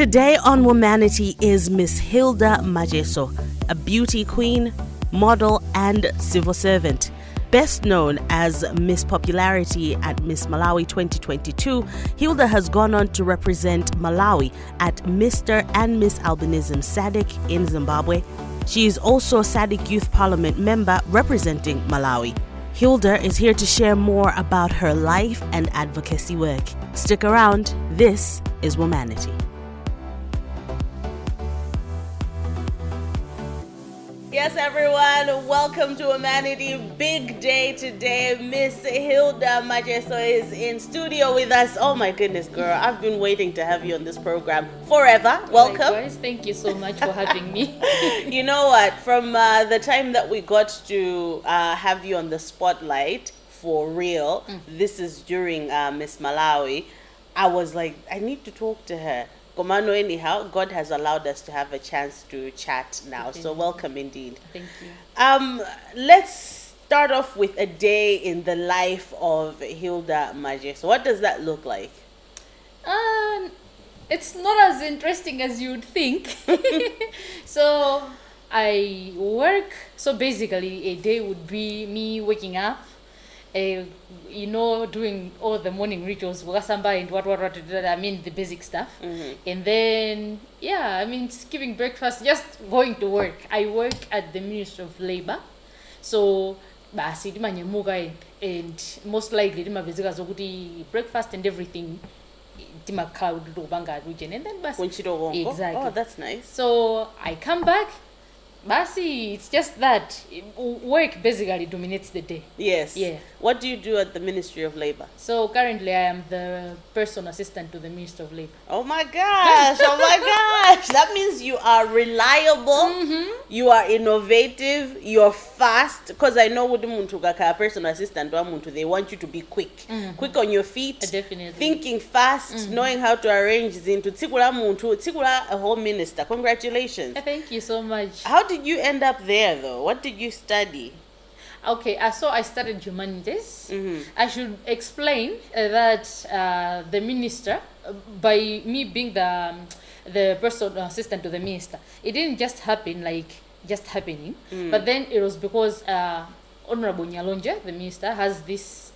Today on WOMANITY is Miss Hilda Macheso, a beauty queen, model, and civil servant. Best known as Miss Popularity at Miss Malawi 2022, Hilda has gone on to represent Malawi at Mr. and Miss Albinism SADC in Zimbabwe. She is also a SADC Youth Parliament member representing Malawi. Hilda is here to share more about her life and advocacy work. Stick around, this is WOMANITY. Yes, everyone, welcome to WOMANITY. Big day today. Miss Hilda Macheso is in studio with us. Oh my goodness, girl, I've been waiting to have you on this program forever. Welcome. Likewise, thank you so much for having me. You know what? From the time that we got to have you on the spotlight for real, this is during Miss Malawi, I was like, I need to talk to her. Komano, anyhow, God has allowed us to have a chance to chat now. So welcome indeed. Thank you. Let's start off with a day in the life of Hilda Macheso. What does that look like? It's not as interesting as you'd think. So I work. So basically, a day would be me waking up, doing all the morning rituals, wakasamba and what, I mean, the basic stuff. And then, skipping breakfast, just going to work. I work at the Ministry of Labor. So, basi dimanyemuka and most likely dimabezeka zokuti breakfast and everything dimakhala ubanga region and then basi. Exactly. Oh, that's nice. So, I come back. Basi, it's just that work basically dominates the day. Yes. Yeah. What do you do at the Ministry of Labor? So currently I am the personal assistant to the Minister of Labor. Oh my gosh. That means you are reliable, you are innovative, you're fast. Because I know with the personal assistant, they want you to be quick. Quick on your feet. Definitely. Thinking fast, knowing how to arrange into Tikula a home minister. Congratulations. Thank you so much. How did you end up there though? What did you study? Okay, so I studied humanities. I should explain that the minister, by me being the personal assistant to the minister, it didn't just happen just happening. But then it was because Honorable Nyalonja, the minister, has this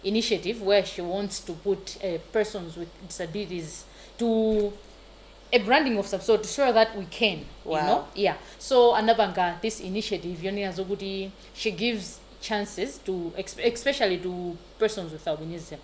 initiative where she wants to put persons with disabilities to a branding of some sort to show that we can. Wow. Yeah. So Anabanga, this initiative, she gives chances to, especially to persons with albinism.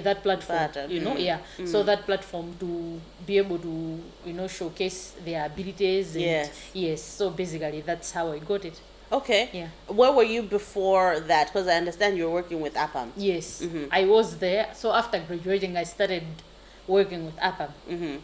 That platform, So that platform to be able to, showcase their abilities. And yes. So basically, that's how I got it. Okay. Yeah. Where were you before that? Because I understand you were working with APAM. Yes. I was there. So after graduating, I started working with APAM.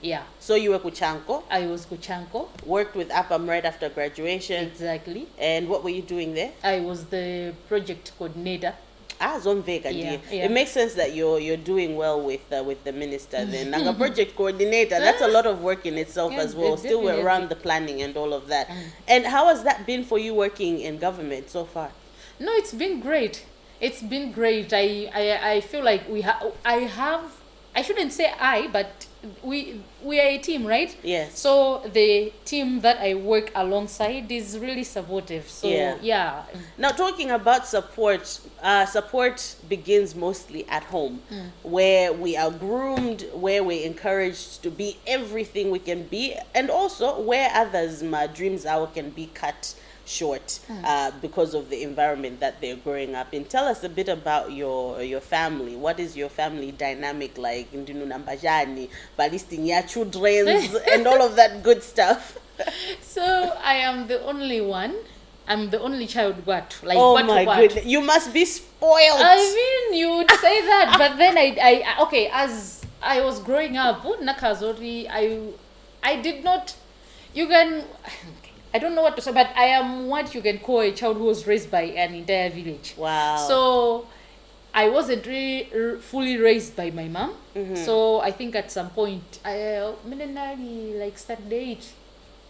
Yeah. So you worked with Chanko? I was with Chanko. Worked with APAM right after graduation? Exactly. And what were you doing there? I was the project coordinator. Zonvega. Yeah. It makes sense that you're doing well with the minister then. Like a project coordinator, that's a lot of work in itself as well. Still we're around the planning and all of that. And how has that been for you working in government so far? No, it's been great. It's been great. I feel like I shouldn't say but we are a team, right? Yes. So the team that I work alongside is really supportive. So yeah. Now talking about support, support begins mostly at home, where we are groomed, where we're encouraged to be everything we can be, and also where others' dreams can be cut short because of the environment that they're growing up in. Tell us a bit about your family. What is your family dynamic like? Ballisting your children and all of that good stuff. So I am the only one. I'm the only child. Oh my goodness, you must be spoiled. I mean, you would say that, but then I as I was growing up, I did not. I don't know what to say, but I am what you can call a child who was raised by an entire village. Wow. So I wasn't really fully raised by my mom. So I think at some point, I started age.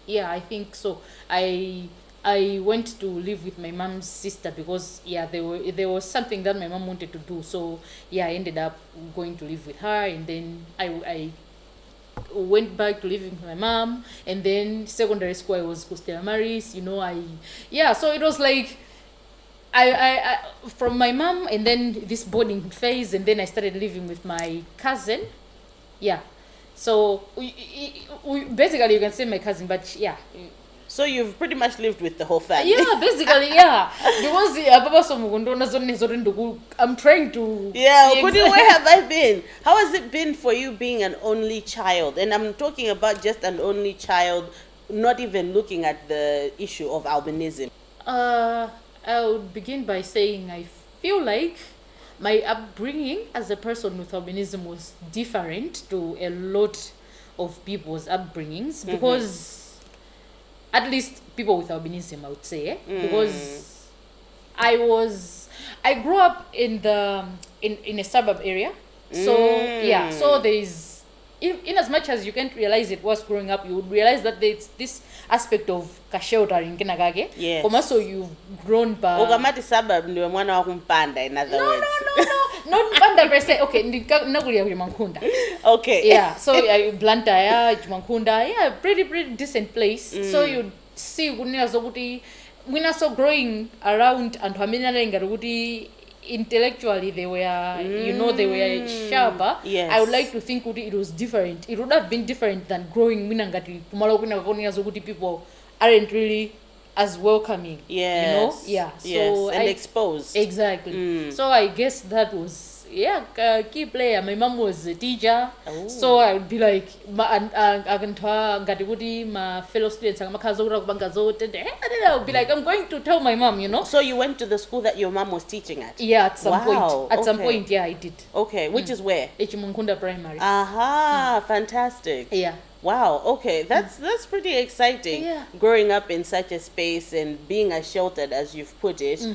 Yeah, I think so. I I went to live with my mom's sister because there was something that my mom wanted to do. So I ended up going to live with her, and then I went back to living with my mom, and then secondary school I was Costello Maris, so it was like I from my mom, and then this boarding phase, and then I started living with my cousin. So we basically, you can say my cousin, but so you've pretty much lived with the whole family. Basically, because I'm trying to. Where have I been? How has it been for you being an only child? And I'm talking about just an only child, not even looking at the issue of albinism. I would begin by saying I feel like my upbringing as a person with albinism was different to a lot of people's upbringings, because at least people with albinism, I would say, because I grew up in a suburb area, so so there is, in as much as you can't realize it was growing up, you would realize that there's this aspect of kasheltering kinagage. Also, you've grown by Ogamati suburb ndio mwana wa kumpanda, in other words. No, not panda per se. Okay, nakulia Jumankunda. Okay. So Blantyre, Jumankunda, pretty decent place. So you see when so growing around, and Hamina intellectually they were they were sharper. I would like to think it was different. It would have been different than growing Minangati people aren't really as welcoming. So and exposed. Exactly. So I guess that was key player. My mom was a teacher. So I would be like my fellow students, I would be like, I'm going to tell my mom, So you went to the school that your mom was teaching at? At some point. At some point, I did. Okay, which is where? Munkunda Primary. Fantastic. Yeah. Wow, okay, that's pretty exciting. Growing up in such a space and being as sheltered as you've put it.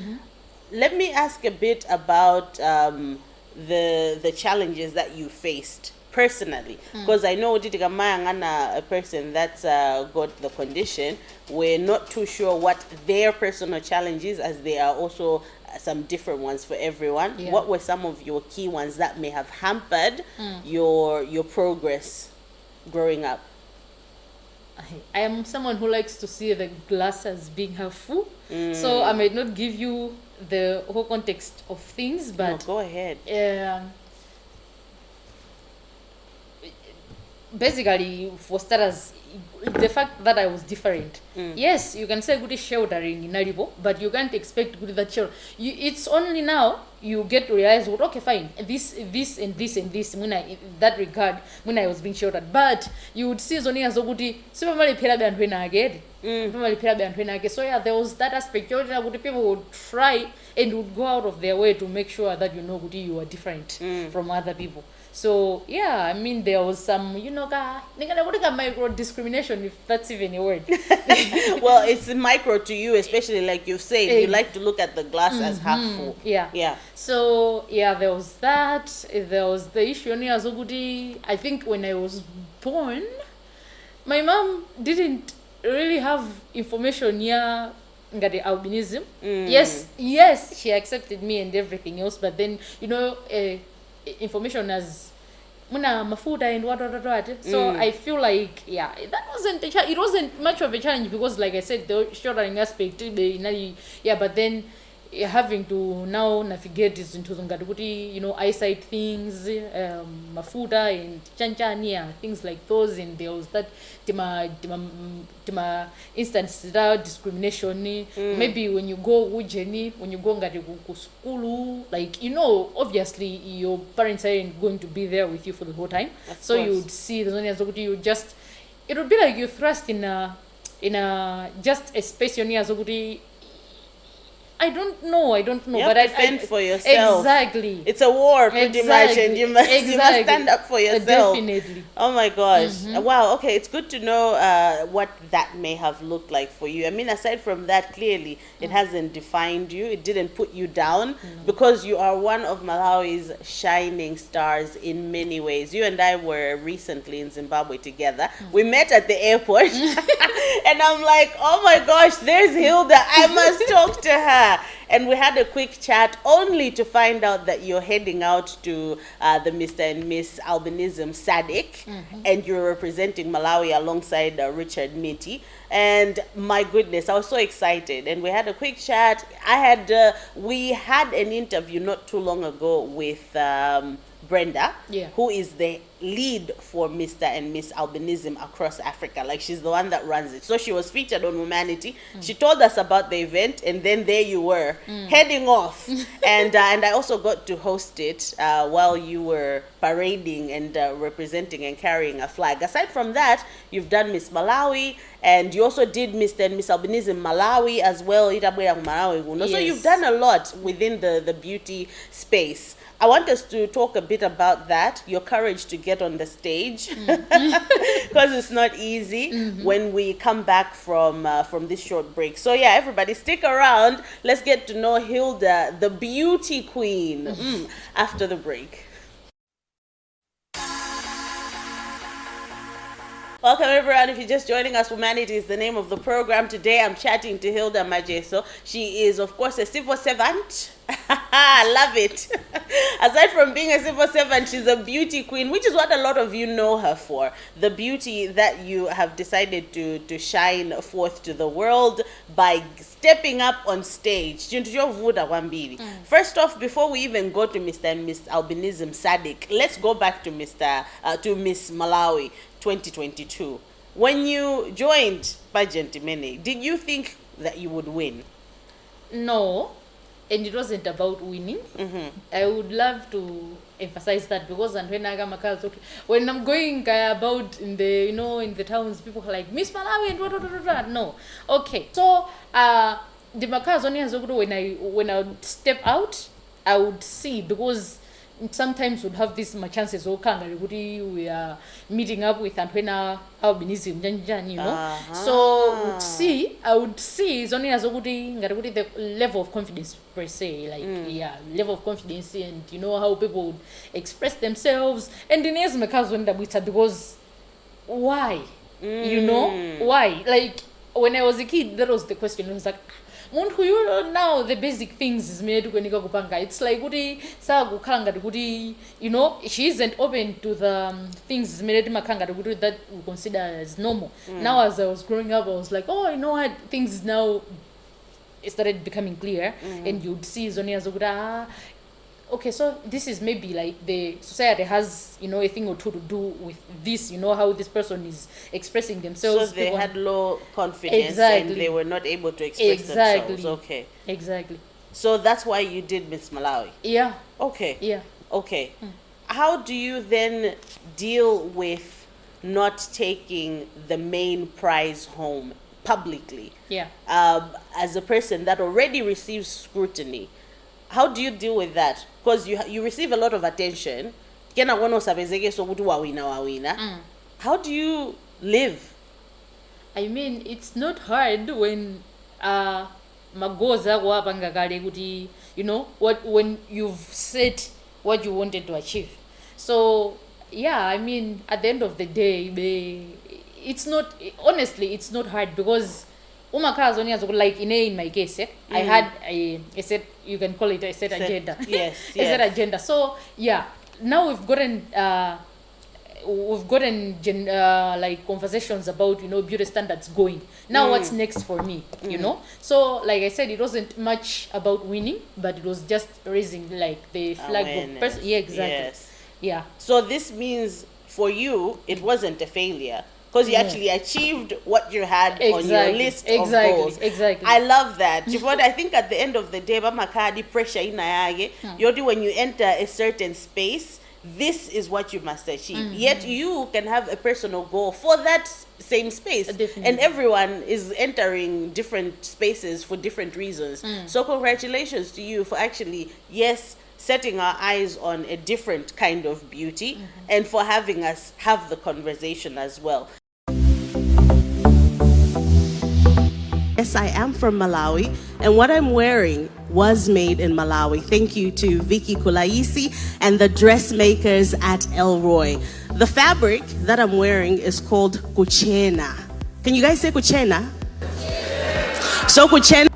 Let me ask a bit about the challenges that you faced personally, because I know a person that's got the condition. We're not too sure what their personal challenges, as there are also some different ones for everyone. What were some of your key ones that may have hampered your progress growing up? I am someone who likes to see the glass as being half full, so I might not give you the whole context of things, but no, go ahead. Basically, for starters, the fact that I was different. Yes, you can say good sheltering in Naribo, but you can't expect good that shelter. It's only now you get to realize, well, okay, fine, this and this and this, in that regard, when I was being sheltered. But you would see Zoni as a goody, so there was that aspect. People would try and would go out of their way to make sure that you are different from other people. So I mean, there was some micro discrimination, if that's even a word. Well, it's micro to you, especially like you said, you like to look at the glass as half full. So there was that. There was the issue near Zogudi. I think when I was born, my mom didn't really have information near the albinism. Yes, she accepted me and everything else, but then information as muna mafuta and what. So I feel like that wasn't it wasn't much of a challenge, because like I said, the shortening aspect, but then having to now navigate this into eyesight things, mafuta and chanchania, things like those, and there was that instance that discrimination. Maybe when you go ujeni, when you go ngati ku school, like obviously your parents aren't going to be there with you for the whole time, so you would see the zones you just, it would be like you thrust in a just a space I don't know. You But have to fend for yourself. Exactly. It's a war, pretty much, and you must stand up for yourself. Definitely. Oh my gosh! Wow. Okay, it's good to know what that may have looked like for you. I mean, aside from that, clearly it hasn't defined you. It didn't put you down because you are one of Malawi's shining stars in many ways. You and I were recently in Zimbabwe together. We met at the airport, and I'm like, oh my gosh, there's Hilda. I must talk to her. And we had a quick chat only to find out that you're heading out to the Mr. and Miss Albinism SADC, and you're representing Malawi alongside Richard Nitti. And my goodness, I was so excited. And we had a quick chat. We had an interview not too long ago with Brenda, who is the lead for Mr. and Miss Albinism across Africa. Like, she's the one that runs it. So she was featured on WOMANITY. She told us about the event, and then there you were, heading off. And I also got to host it while you were parading and representing and carrying a flag. Aside from that, you've done Miss Malawi, and you also did Mr. and Miss Albinism Malawi as well. So you've done a lot within the beauty space. I want us to talk a bit about that, your courage to get on the stage, because it's not easy when we come back from this short break. So yeah, everybody stick around. Let's get to know Hilda, the beauty queen, after the break. Welcome everyone. If you're just joining us, WOMANITY is the name of the program. Today I'm chatting to Hilda Macheso. She is, of course, a civil servant. I love it. Aside from being a civil servant, she's a beauty queen, which is what a lot of you know her for. The beauty that you have decided to shine forth to the world by stepping up on stage. First off, before we even go to Mr. and Miss Albinism SADC, let's go back to Miss Malawi 2022. When you joined Pageant, did you think that you would win? No. And it wasn't about winning. I would love to emphasize that, because when I'm going about in the towns, people are like, Miss Malawi and what. No. Okay. So the Makazi only has when I would step out, I would see, because sometimes would have these chances we are meeting up with Antwena Albinism, so I would see it's only as the level of confidence per se, level of confidence, and how people would express themselves, and the next because why why, like when I was a kid, that was the question. It was like, now the basic things is made when you go kupanga. It's like she isn't open to the things made that we consider as normal. Now as I was growing up, I was like, oh, you know what, things now started becoming clear, and you'd see Zonia okay, so this is maybe like the society has, a thing or two to do with this, how this person is expressing themselves. So they had low confidence, and they were not able to express themselves. Okay. Exactly. So that's why you did Miss Malawi. Yeah. Okay. Yeah. Okay. How do you then deal with not taking the main prize home publicly? Yeah. As a person that already receives scrutiny, how do you deal with that? Because you receive a lot of attention. How do you live? I mean, it's not hard when when you've said what you wanted to achieve. So yeah, I mean, at the end of the day, it's not, honestly, it's not hard, because like in my case, I had a set, you can call it a set agenda. Yes, a set agenda. So yeah, now we've gotten like conversations about beauty standards going. Now what's next for me? So like I said, it wasn't much about winning, but it was just raising like the flag of person. Yeah, exactly. Yes. Yeah. So this means for you it wasn't a failure, because you actually achieved what you had on your list of goals. Exactly. I love that. I think at the end of the day, pressure when you enter a certain space, this is what you must achieve. Yet you can have a personal goal for that same space. Definitely. And everyone is entering different spaces for different reasons. So congratulations to you for actually, yes, setting our eyes on a different kind of beauty and for having us have the conversation as well. Yes, I am from Malawi, and what I'm wearing was made in Malawi. Thank you to Vicky Kulaisi and the dressmakers at Elroy. The fabric that I'm wearing is called kuchena. Can you guys say kuchena? So kuchena.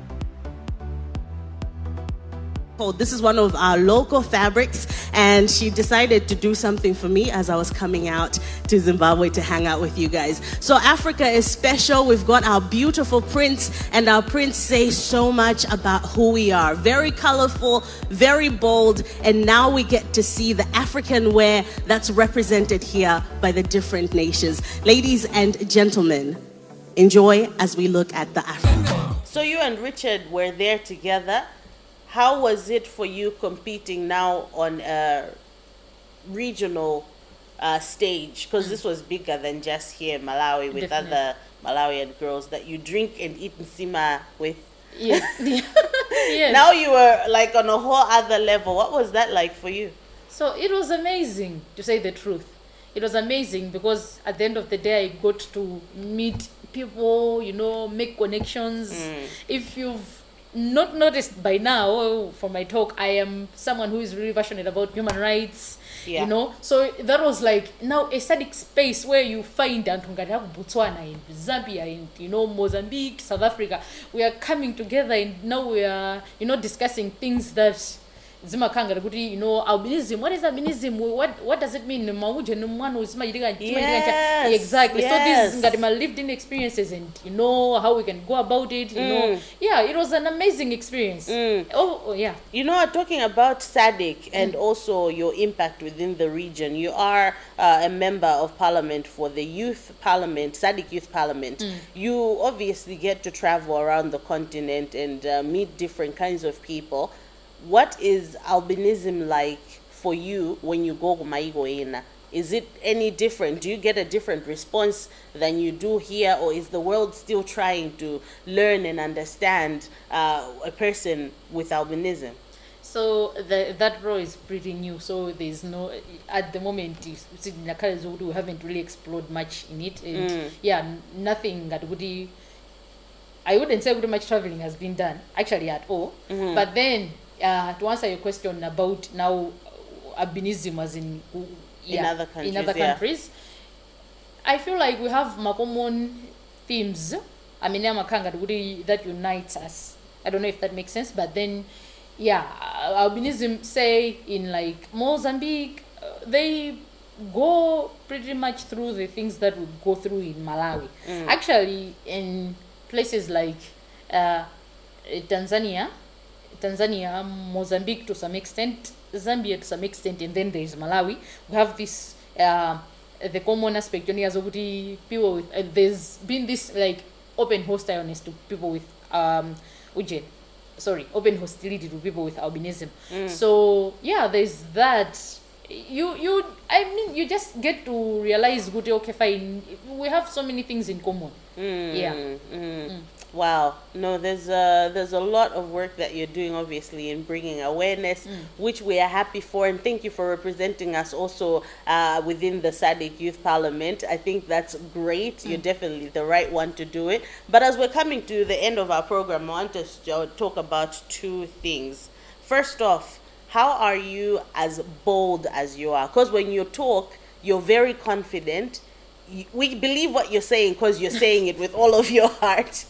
This is one of our local fabrics, and she decided to do something for me as I was coming out to Zimbabwe to hang out with you guys. So Africa is special. We've got our beautiful prints, and our prints say so much about who we are. Very colorful, very bold, and now we get to see the African wear that's represented here by the different nations. Ladies and gentlemen, enjoy as we look at the African. So you and Richard were there together. How was it for you competing now on a regional stage? Because this was bigger than just here in Malawi with other Malawian girls that you drink and eat nsima with. Yes. Yes. Now you were like on a whole other level. What was that like for you? So it was amazing, to say the truth. It was amazing because at the end of the day, I got to meet people, you know, make connections. If you've not noticed by now from my talk, I am someone who is really passionate about human rights, you know. So that was like now a SADC space where you find Botswana and Zambia and, you know, Mozambique, South Africa. We are coming together and now we are, you know, discussing things that you know, albinism. What is albinism? What does it mean? Yes, exactly. yes. So these are my lived-in experiences, and you know how we can go about it. You know, yeah, it was an amazing experience. Oh, yeah. You know, talking about SADC and also your impact within the region, you are a member of Parliament for the Youth Parliament, SADC Youth Parliament. You obviously get to travel around the continent and meet different kinds of people. What is albinism like for you when you go to Maigoena? Is it any different? Do you get a different response than you do here, or is the world still trying to learn and understand a person with albinism? So that role is pretty new. So there's no, at the moment, we haven't really explored much in it. And yeah, nothing that would, I wouldn't say much traveling has been done, actually, at all. But then, to answer your question about now albinism as in other countries, I feel like we have common themes. I mean, that unites us. I don't know if that makes sense, but then, yeah, albinism, say in like Mozambique, they go pretty much through the things that we go through in Malawi. Actually, in places like Tanzania, Mozambique to some extent, Zambia to some extent, and then there is Malawi. We have this the common aspect. People with there's been this like open hostileness to people with open hostility to people with albinism. So yeah, there's that. You just get to realize, okay, fine, we have so many things in common. Wow. No, there's a lot of work that you're doing, obviously, in bringing awareness, which we are happy for, and thank you for representing us also within the SADC Youth Parliament. I think that's great. You're definitely the right one to do it. But as we're coming to the end of our program, I want us to talk about two things. First off, how are you as bold as you are? Because when you talk, you're very confident. We believe what you're saying because you're saying it with all of your heart.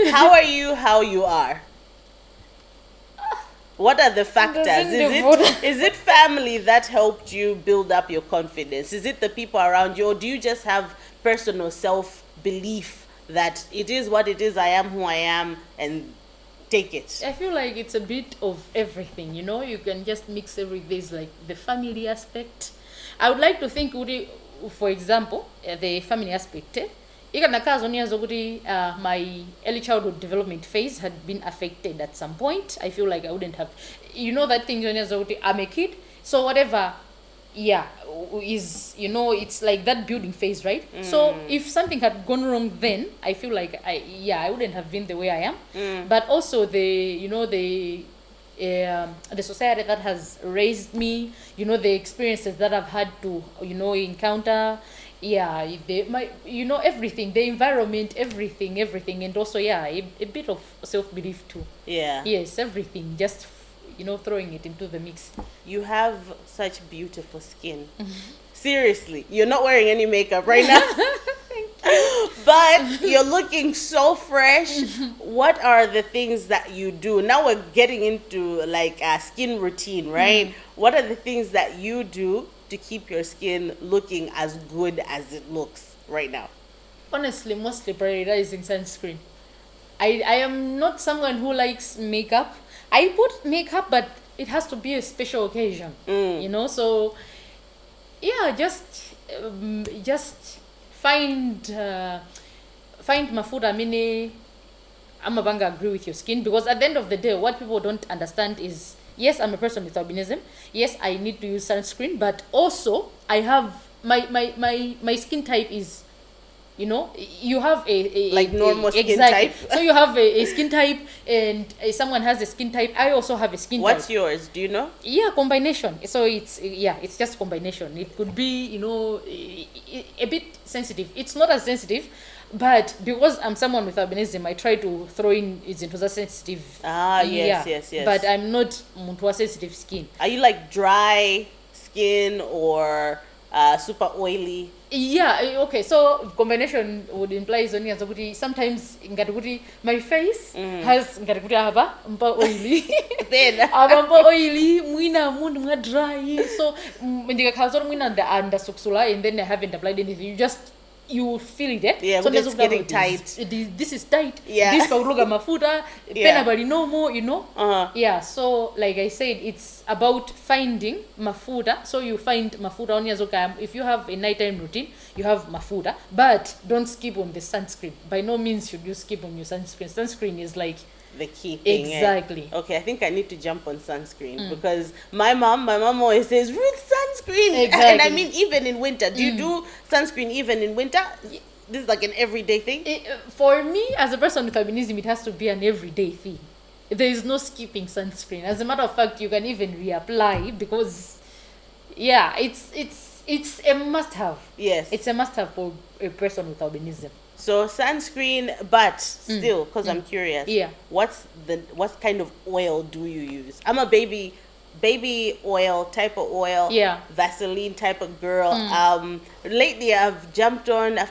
How are you how you are? What are the factors? Is it family that helped you build up your confidence? Is it the people around you? Or do you just have personal self-belief that it is what it is, I am who I am, and take it? I feel like it's a bit of everything, you know? You can just mix everything. There's like the family aspect. I would like to think, for example, the family aspect, my early childhood development phase had been affected at some point. I feel like I wouldn't have, you know, that thing, I'm a kid, so whatever yeah, is, you know, it's like that building phase, right? So if something had gone wrong, then I feel like I wouldn't have been the way I am. But also the society that has raised me, you know, the experiences that I've had to, you know, encounter, everything, the environment, everything, and also a bit of self-belief too. Yes, everything, just, you know, throwing it into the mix. You have such beautiful skin. Seriously, you're not wearing any makeup right now. But you're looking so fresh. What are the things that you do? Now we're getting into like a skin routine, right? What are the things that you do to keep your skin looking as good as it looks right now? Honestly, mostly prioritizing sunscreen. I am not someone who likes makeup. I put makeup, but it has to be a special occasion, you know. So just find mafuta mini. I'm a banga agree with your skin, because at the end of the day, what people don't understand is, yes, I'm a person with albinism. Yes, I need to use sunscreen, but also I have my skin type is, you know, you have a like normal skin exactly. type. So you have a skin type, and someone has a skin type. I also have a skin type. What's yours? Do you know? Yeah, combination. So it's just combination. It could be, you know, a bit sensitive. It's not as sensitive, but because I'm someone with albinism, I try to throw in it's into the sensitive. Yes. But I'm not into a sensitive skin. Are you like dry skin or super oily? Okay, so combination would imply sometimes my face has oily. Then oily, muina dry. So and then I haven't applied anything. You feel it, eh? Yeah, so it's getting tight. This is tight. Yeah. This kauluga mafuta, penabali normal, you know. Yeah, so like I said, it's about finding mafuta. So you find mafuta on yazoka. If you have a nighttime routine, you have mafuta, but don't skip on the sunscreen. By no means should you skip on your sunscreen. Sunscreen is like the key thing. Exactly. Okay, I think I need to jump on sunscreen because my mom always says, Ruth, sunscreen. Exactly. And I mean, even in winter, do you do sunscreen even in winter? This is like an everyday thing? For me, as a person with albinism, it has to be an everyday thing. There is no skipping sunscreen. As a matter of fact, you can even reapply because, it's a must-have. Yes. It's a must-have for a person with albinism. So sunscreen, but still, because I'm curious, what kind of oil do you use? I'm a baby oil type of oil, Vaseline type of girl. Lately I've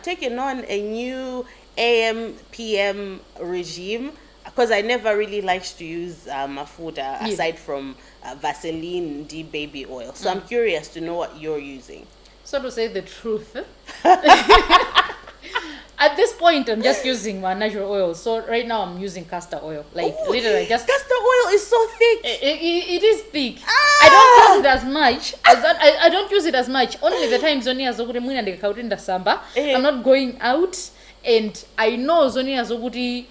taken on a new AM PM regime because I never really liked to use mafuta aside from Vaseline D baby oil. So I'm curious to know what you're using. So to say the truth, at this point, I'm just using my natural oil. So right now, I'm using castor oil. Like literally, just castor oil is so thick. It is thick. I don't use it as much. I don't use it as much. Only the time Zonia Zoguri Muna de Kaurinda Samba. I'm not going out, and I know Zonia Zoguri.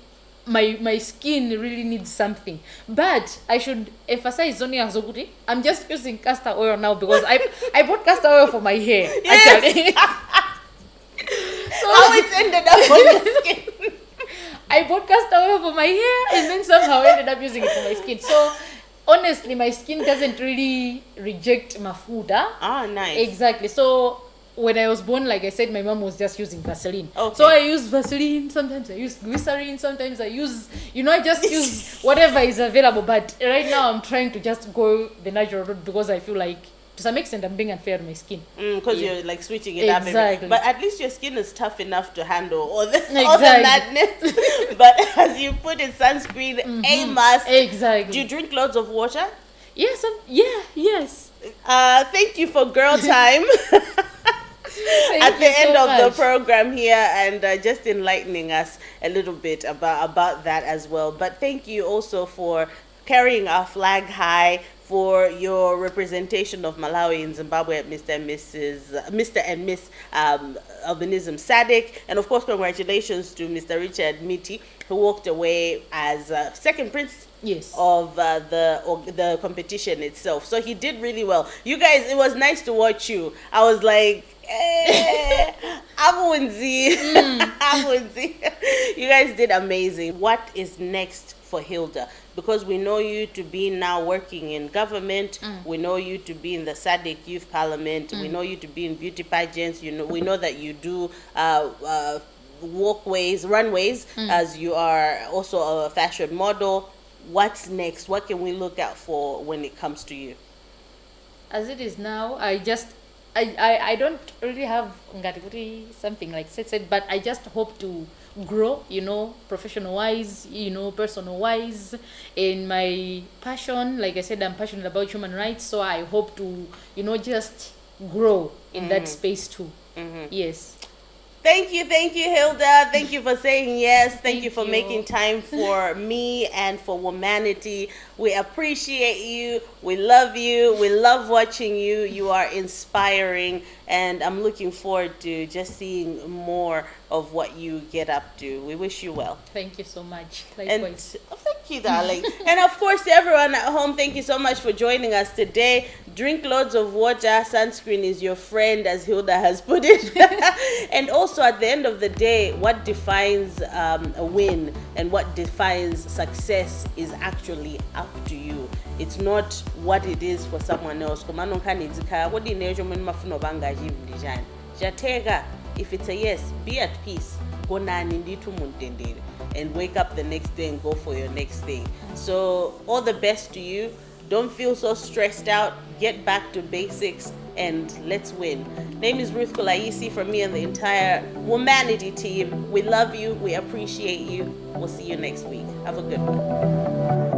My skin really needs something, but I should emphasize Zonia Zoguri. I'm just using castor oil now because I bought castor oil for my hair. Yes. Actually. How it ended up on your skin? I bought castor oil for my hair and then somehow ended up using it for my skin. So honestly, my skin doesn't really reject mafuta. Nice. Exactly. So when I was born, like I said, my mom was just using Vaseline. Okay. So I use Vaseline, sometimes I use glycerin, sometimes I use, I just use whatever is available. But right now I'm trying to just go the natural route because I feel like to some extent I'm being unfair to my skin. Because you're like switching it up. Exactly. But at least your skin is tough enough to handle all the madness. But as you put in sunscreen, a mask. Exactly. Do you drink loads of water? Yes. Yes. Thank you for girl time. At the end of the program here, and just enlightening us a little bit about that as well. But thank you also for carrying our flag high, for your representation of Malawi in Zimbabwe at Mr. and Miss Albinism SADC. And of course, congratulations to Mr. Richard Miti, who walked away as second prince of the competition itself. So he did really well. You guys, it was nice to watch you. I was like, Abunzi. You guys did amazing. What is next for Hilda? Because we know you to be now working in government, we know you to be in the SADC Youth Parliament, we know you to be in beauty pageants, we know that you do runways, as you are also a fashion model. What's next? What can we look out for when it comes to you? As it is now, I don't really have something like said, but I just hope to grow, professional wise, personal wise, in my passion. Like I said, I'm passionate about human rights, so I hope to, just grow in that space too. Yes. Thank you, Hilda. Thank you for saying yes. Thank you for making time for me and for WOMANITY. We appreciate you. We love you. We love watching you. You are inspiring, and I'm looking forward to just seeing more of what you get up to. We wish you well. Thank you so much. Likewise. And thank you, darling. And of course, to everyone at home, thank you so much for joining us today. Drink loads of water. Sunscreen is your friend, as Hilda has put it. And also, at the end of the day, what defines a win and what defines success is actually up to you. It's not what it is for someone else. If it's a yes, be at peace. And wake up the next day and go for your next thing. So all the best to you. Don't feel so stressed out. Get back to basics and let's win. Name is Ruth Kulaisi from me and the entire WOMANITY team. We love you. We appreciate you. We'll see you next week. Have a good one.